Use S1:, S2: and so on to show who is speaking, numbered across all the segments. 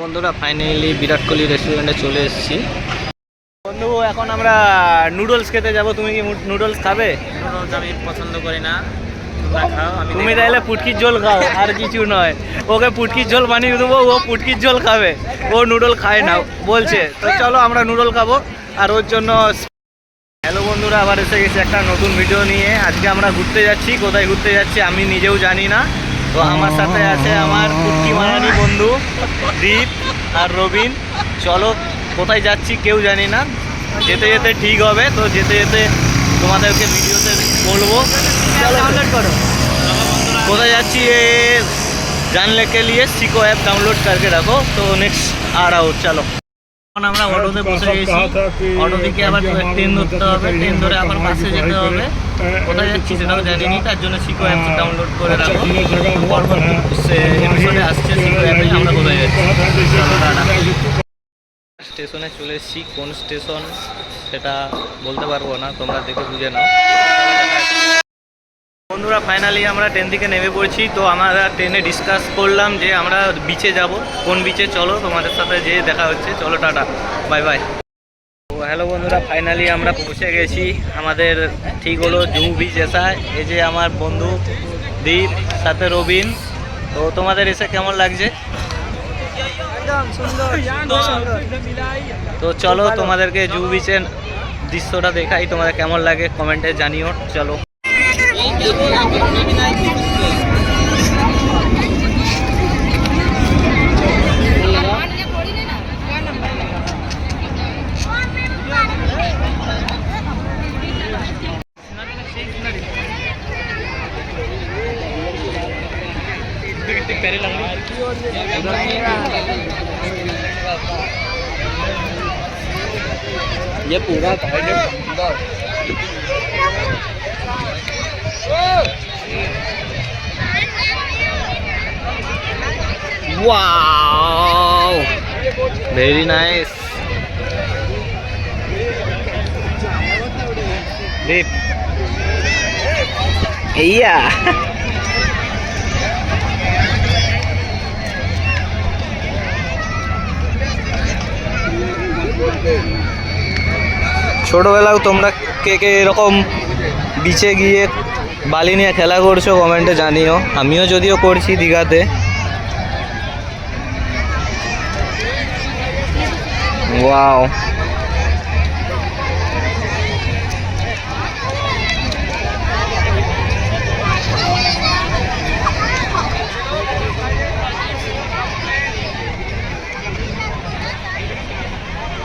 S1: বন্ধুরা ফাইনালি বিরাট কোহলি রেস্টুরেন্টে চলে এসেছি। বন্ধু এখন আমরা নুডলস খেতে যাব। তুমি কি নুডলস খাবে?
S2: নুডলস আমি পছন্দ করি না।
S1: তুমি তাহলে পুটকির ঝোল খাও, আর কিছু নয়। ওকে পুটকির ঝোল বানিয়ে দেবো, ও পুটকির ঝোল খাবে, ও নুডল খায় না বলছে। তো চলো আমরা নুডল খাবো। আর ওর জন্য হ্যালো বন্ধুরা, আবার এসে গেছি একটা নতুন ভিডিও নিয়ে। আজকে আমরা ঘুরতে যাচ্ছি। কোথায় ঘুরতে যাচ্ছি আমি নিজেও জানি না। তো আমার সাথে আছে আমার পুটকি মারানি বন্ধু দীপ আর রবিন। চলো কোথায় যাচ্ছি কেউ জানি না, যেতে যেতে ঠিক হবে। তো যেতে যেতে তোমাদেরকে ভিডিওতে বলবো। डाउनलोड करो। कोথায় যাচ্ছি ये जानने के लिए सिको ऐप डाउनलोड करके रखो। तो नेक्स्ट आ रहा हो। चलो এখন আমরা অটোতে বসে গেছি। অটো থেকে আবার ট্রেন ধরতে হবে, ট্রেন ধরে আবার বাসে যেতে হবে। কোথায় যাচ্ছি সেটাও জানিনি, তার জন্য সিকো অ্যাপ ডাউনলোড করে রাখো। পরবর্তী এপিসোডে আসছে সিকো অ্যাপে আমরা কোথায় যাচ্ছি। স্টেশনে চলে এসেছি। কোন স্টেশন সেটা বলতে পারবো না, তোমরা দেখে বুঝে নাও। বন্ধুরা ফাইনালি আমরা ট্রেন থেকে নেমে পড়েছি। তো আমরা ট্রেনে ডিসকাস করলাম যে আমরা বিচে যাব। কোন বিচে চলো তোমাদের সাথে যে দেখা হচ্ছে। চলো টাটা, বাই বাই। তো হ্যালো বন্ধুরা, ফাইনালি আমরা পৌঁছে গেছি। আমাদের ঠিক হলো জুহু বিচ এসা। এই যে আমার বন্ধু দীপ, সাথে রবিন। তো তোমাদের এসে কেমন লাগছে? তো চলো তোমাদেরকে জুহু বিচের দৃশ্যটা দেখাই, তোমাদের কেমন লাগে কমেন্টে জানিও। চলো ये पूरा वाओ, वेरी नाइस। दीप या ছোটবেলাও তোমরা কে কে এরকম বিচে গিয়ে বালি নিয়ে খেলা করছো কমেন্টে জানিও। আমিও যদিও করছি দীঘাতে। ওয়াও,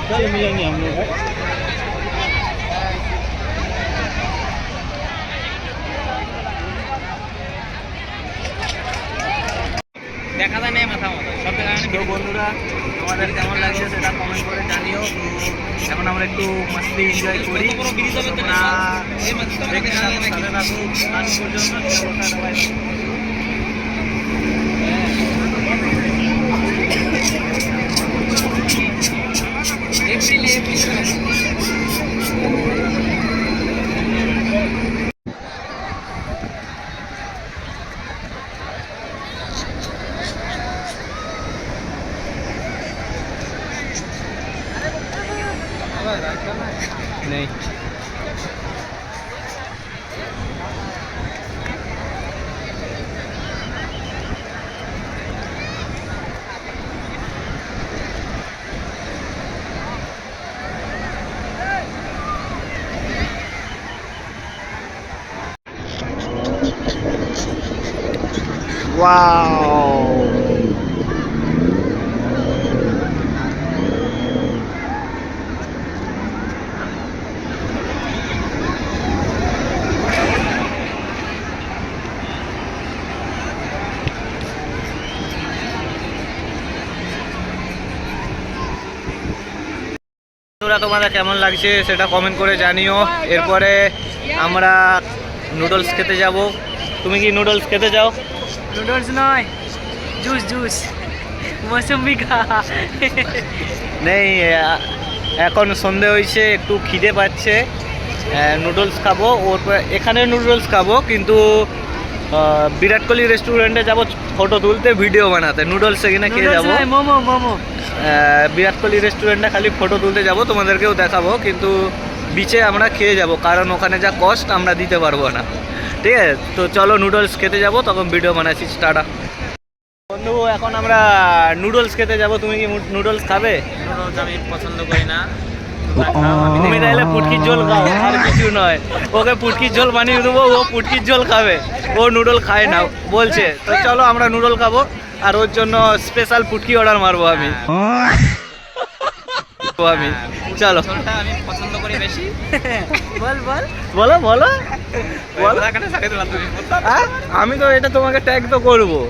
S1: कल मिलेंगे हम लोग। দেখা যায় নেই মাথা মতো সব জায়গায়। তো বন্ধুরা আমাদের কেমন লাগছে সেটা কমেন্ট করে জানিও। তো এখন আমরা একটু মস্তি এনজয় করি। नहीं वाओ, তোমাদের কেমন লাগছে সেটা কমেন্ট করে জানিও। এরপরে আমরা নুডলস খেতে যাব। তুমি কি নুডলস খেতে যাও?
S2: নুডলস নয়, জুস জুস মৌসুমি খা
S1: নেই, এখন সন্ধে হয়েছে, একটু খিদে পাচ্ছে, নুডলস খাবো। ওর এখানে নুডলস খাবো, কিন্তু বিরাট কোহলি রেস্টুরেন্টে যাব ফটো তুলতে, ভিডিও বানাতে, নুডলস সেখানে খেয়ে যাবো।
S2: মোমো মোমো।
S1: বিরাট কোহলি রেস্টুরেন্টে খালি ফটো তুলতে যাব, তোমাদেরকেও দেখাবো, কিন্তু বিচে আমরা খেয়ে যাব, কারণ ওখানে যা কস্ট আমরা দিতে পারবো না। ঠিক আছে, তো চলো নুডলস খেতে যাব, তখন ভিডিও বানাচ্ছি। টাটা বন্ধু, এখন আমরা নুডলস খেতে যাব। তুমি কি নুডলস খাবে?
S2: নুডলস আমি পছন্দ করি না।
S1: তুমি তাহলে পুটকির ঝোল খাও, আর কিছু নয়। ওকে পুটকির ঝোল বানিয়ে দেবো, ও পুটকির ঝোল খাবে, ও নুডল খায় না বলছে। তো চলো আমরা নুডল খাবো, আর ওর জন্য স্পেশাল পুটকি অর্ডার মারবো আমি। চলো,
S2: আমি পছন্দ করি বেশি। বল বল
S1: বলো বলো বলো। আমি তো এটা তোমাকে ট্যাগ তো করবো,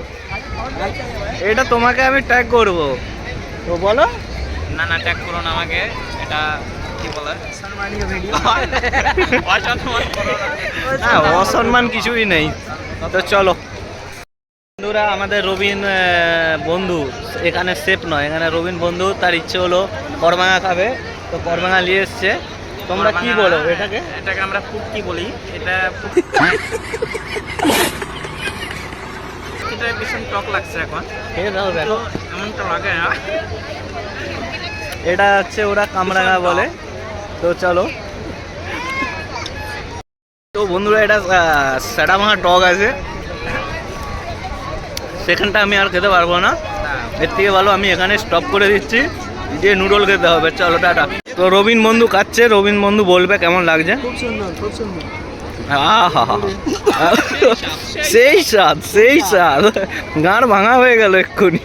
S1: এটা তোমাকে আমি ট্যাগ করবো, তো বলো।
S2: না না, ট্যাগ করো না আমাকে, এটা কি বলে
S1: হ্যাঁ, অসম্মান কিছুই নেই। তো চলো বন্ধুরা, আমাদের রবিন বন্ধু এখানে সেফ নয়, এখানে রবিন বন্ধু তার ইচ্ছে হলো করমাঙা খাবে, তো করমাঙা নিয়ে এসছে। তোমরা কি বলো এটাকে?
S2: এটাকে আমরা পুটকি বলি। এটা এটা ভীষণ টক লাগছে এখন।
S1: খেয়ে দাও, দেখো
S2: এমনটা লাগে না।
S1: এটা হচ্ছে ওরা কামরাঙা বলে। তো চলো, তো বন্ধুরা এটা সেটা ভাঙা টক আছে, সেখানটা আমি আর খেতে পারবো না। এর থেকে ভালো আমি এখানে স্টপ করে দিচ্ছি, দিয়ে নুডল খেতে হবে। চলো টাটা। তো রবিন বন্ধু খাচ্ছে, রবিন বন্ধু বলবে কেমন লাগছে।
S2: খুব সুন্দর, খুব সুন্দর।
S1: আহা, সেই স্বাদ, সেই স্বাদ, গাঁড় ভাঙা হয়ে গেল এক্ষুনি।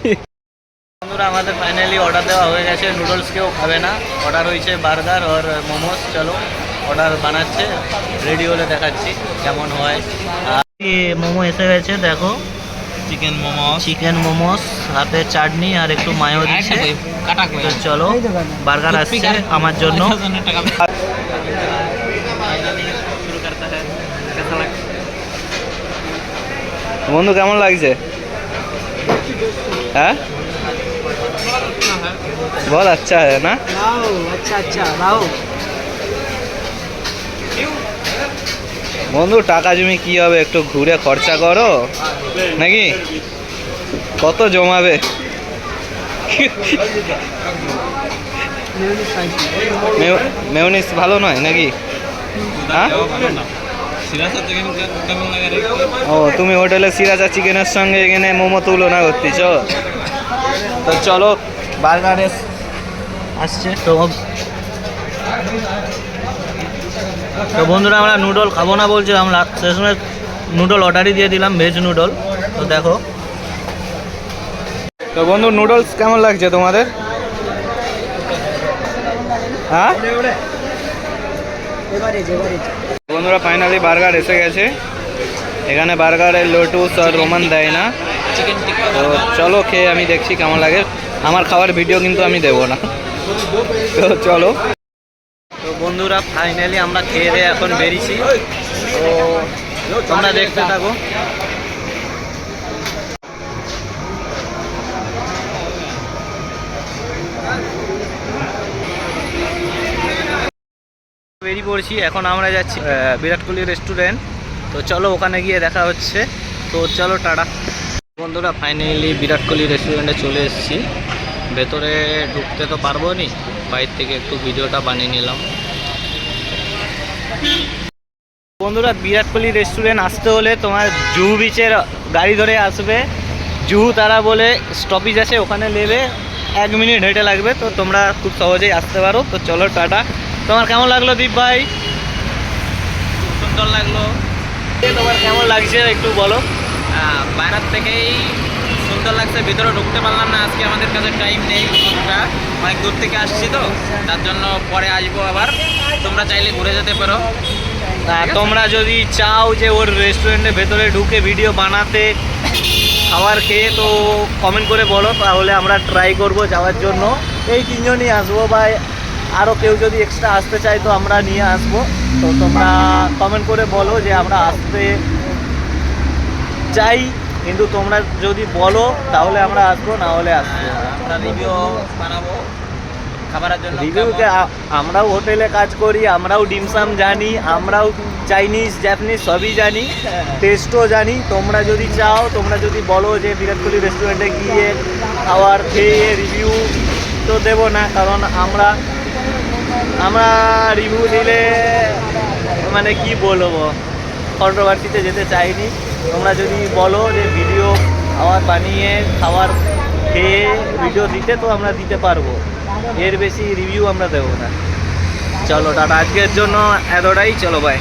S1: বন্ধুরা, আমাদের ফাইনালি অর্ডার দেওয়া হয়ে গেছে। নুডলস কেউ খাবে না, অর্ডার হয়েছে বার্গার আর মোমোস। চলো অর্ডার বানাচ্ছে, রেডি হলে দেখাচ্ছি কেমন হয়। আর মোমো এসে গেছে, দেখো
S2: চিকেন মোমো,
S1: চিকেন মোমোস, সাথে চাটনি আর একটু মায়ো দিচ্ছে। তো চলো, বার্গার আসছে আমার জন্য। বন্ধু কেমন লাগছে? হ্যাঁ বল, আচ্ছা হ্যাঁ না?
S2: আচ্ছা আচ্ছা লাও।
S1: বন্ধু টাকা জমি কি হবে, একটু ঘুরে খরচা করো নাকি, কত জমাবে? মেয়োনিজ ভালো নয় নাকি? হ্যাঁ, ও তুমি হোটেলে সিরাজা চিকেনের সঙ্গে এখানে মোমো তুলনা করতেছ। তো চলো, বার্গার আসছে। তো বন্ধুরা, আমরা নুডল খাবো না বলছিলাম, শেষমেশ নুডল অর্ডারই দিয়ে দিলাম, ভেজ নুডল। তো দেখো, তো বন্ধু নুডলস কেমন লাগছে তোমাদের? হ্যাঁ বন্ধুরা, ফাইনালি বার্গার এসে গেছে। এখানে বার্গারের লোটুস আর রোমান দেয় না। তো চলো খেয়ে আমি দেখছি কেমন লাগে। আমার খাওয়ার ভিডিও কিন্তু আমি দেবো না। তো চলো, তো বন্ধুরা ফাইনালি আমরা খেয়ে দিয়ে এখন বেরিয়েছি। তো তোমরা দেখতে থাকো। বেরিয়ে পড়ছি, এখন আমরা যাচ্ছি বিরাট কোহলি রেস্টুরেন্ট। তো চলো ওখানে গিয়ে দেখা হচ্ছে। তো চলো টাটা। বন্ধুরা, ফাইনালি বিরাট কোহলি রেস্টুরেন্টে চলে এসেছি। ভেতরে ঢুকতে তো পারবো নি, বাইরে থেকে একটু ভিডিওটা বানিয়ে নিলাম। বন্ধুরা, বিরাট কোহলি রেস্টুরেন্ট আসতে হলে তোমার জুহু বিচের গাড়ি ধরে আসবে। জুহু তারা বলে স্টপেজ আছে, ওখানে নেবে 1 মিনিট হেঁটে লাগবে। তো তোমরা খুব সহজেই আসতে পারো। তো চলো টাটা। তোমার কেমন লাগলো দীপ ভাই?
S2: সুন্দর লাগলো।
S1: তোমার কেমন লাগছে একটু বলো।
S2: বাইরের থেকেই সুন্দর লাগছে, ভিতরে ঢুকতে পারলাম না, আজকে আমাদের কাছে টাইম নেই। অনেক দূর থেকে আসছি, তো তার জন্য পরে আসবো আবার। তোমরা চাইলে ঘুরে যেতে পারো।
S1: তোমরা যদি চাও যে ওর রেস্টুরেন্টের ভেতরে ঢুকে ভিডিও বানাতে, খাবার খেয়ে, তো কমেন্ট করে বলো, তাহলে আমরা ট্রাই করব যাওয়ার জন্য। এই 3 জনই আসবো, বা আরও কেউ যদি এক্সট্রা আসতে চাই তো আমরা নিয়ে আসবো। তো তোমরা কমেন্ট করে বলো যে আমরা আসতে চাই, কিন্তু তোমরা যদি বলো তাহলে আমরা আসবো, না হলে আসবো।
S2: আমরা রিভিউ বানাবো। খাবারের জন্য
S1: রিভিউকে আমরাও হোটেলে কাজ করি, আমরাও ডিমসাম জানি, আমরাও চাইনিজ জাপানিজ সবই জানি, টেস্টও জানি। তোমরা যদি চাও, তোমরা যদি বলো যে বিরাট কোহলি রেস্টুরেন্টে গিয়ে খাবার খেয়ে রিভিউ, তো দেবো না, কারণ আমরা রিভিউ দিলে মানে কি বলবো, কন্ট্রোভার্সিতে যেতে চাইনি। তোমরা যদি বলো যে ভিডিও খাবার বানিয়ে খাবার খেয়ে ভিডিও দিতে, তো আমরা দিতে পারবো, এর বেশি রিভিউ আমরা দেবো না। চলো টাটা, আজকের জন্য এতটাই, চলো বাই।